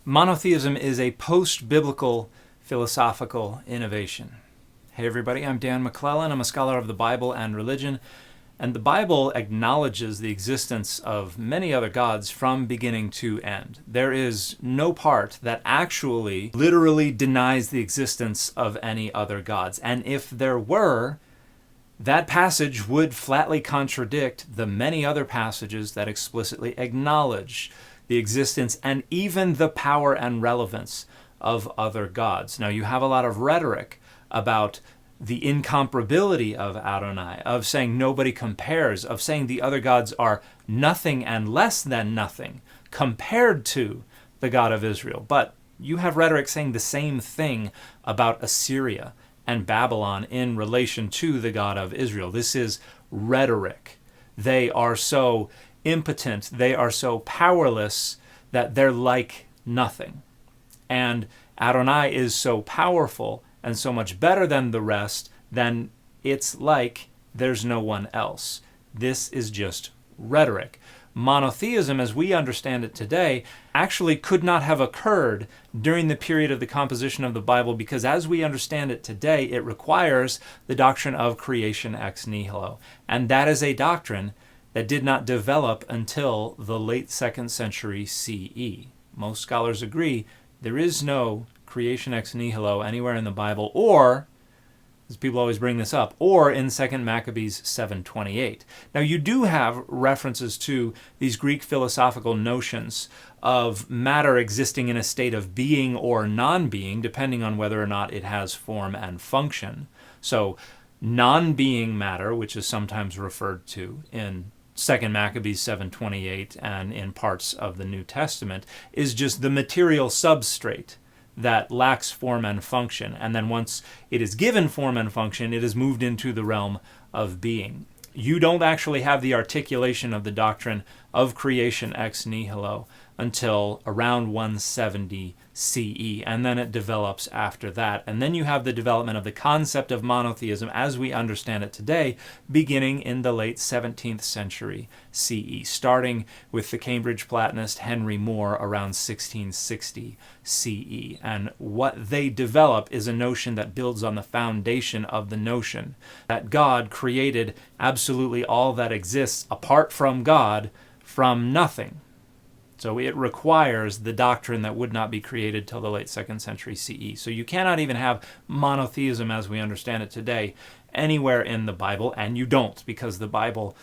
Monotheism is a post-biblical philosophical innovation. Hey everybody, I'm Dan McClellan. I'm a scholar of the Bible and religion, and the Bible acknowledges the existence of many other gods from beginning to end. There is no part that actually literally denies the existence of any other gods, and if there were, that passage would flatly contradict the many other passages that explicitly acknowledge the existence and even the power and relevance of other gods. Now, you have a lot of rhetoric about the incomparability of Adonai, of saying nobody compares, of saying the other gods are nothing and less than nothing compared to the God of Israel. But you have rhetoric saying the same thing about Assyria and Babylon in relation to the God of Israel. This is rhetoric. They are so impotent, they are so powerless that they're like nothing. And Adonai is so powerful and so much better than the rest, then it's like there's no one else. This is just rhetoric. Monotheism, as we understand it today, actually could not have occurred during the period of the composition of the Bible, because as we understand it today, it requires the doctrine of creation ex nihilo. And that is a doctrine that did not develop until the late 2nd century CE. Most scholars agree there is no creation ex nihilo anywhere in the Bible, or, as people always bring this up, or in 2 Maccabees 7:28. Now, you do have references to these Greek philosophical notions of matter existing in a state of being or non-being, depending on whether or not it has form and function. So, non-being matter, which is sometimes referred to in 2 Maccabees 7:28 and in parts of the New Testament, is just the material substrate that lacks form and function. And then once it is given form and function, it is moved into the realm of being. You don't actually have the articulation of the doctrine of creation ex nihilo until around 170 CE, and then it develops after that. And then you have the development of the concept of monotheism as we understand it today, beginning in the late 17th century CE, starting with the Cambridge Platonist Henry More around 1660 CE. And what they develop is a notion that builds on the foundation of the notion that God created absolutely all that exists apart from God from nothing. So it requires the doctrine that would not be created till the late 2nd century CE. So you cannot even have monotheism as we understand it today anywhere in the Bible, and you don't, because the Bible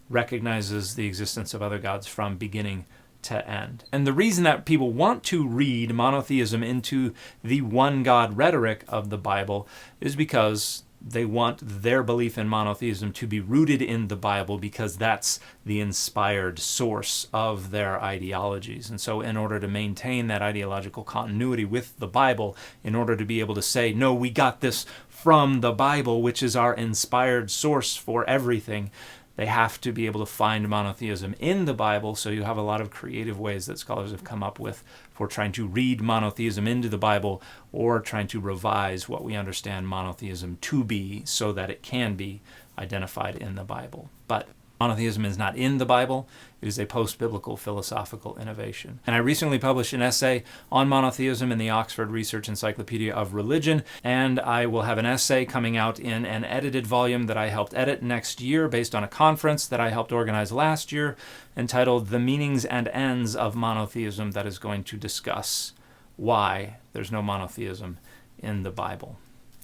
recognizes the existence of other gods from beginning to end. And the reason that people want to read monotheism into the one God rhetoric of the Bible is because they want their belief in monotheism to be rooted in the Bible, because that's the inspired source of their ideologies. And so in order to maintain that ideological continuity with the Bible, in order to be able to say, no, we got this from the Bible, which is our inspired source for everything, they have to be able to find monotheism in the Bible. So you have a lot of creative ways that scholars have come up with for trying to read monotheism into the Bible, or trying to revise what we understand monotheism to be so that it can be identified in the Bible. But monotheism is not in the Bible. It is a post-biblical philosophical innovation. And I recently published an essay on monotheism in the Oxford Research Encyclopedia of Religion, and I will have an essay coming out in an edited volume that I helped edit next year based on a conference that I helped organize last year entitled The Meanings and Ends of Monotheism, that is going to discuss why there's no monotheism in the Bible.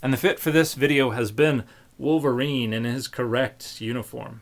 And the fit for this video has been Wolverine in his correct uniform.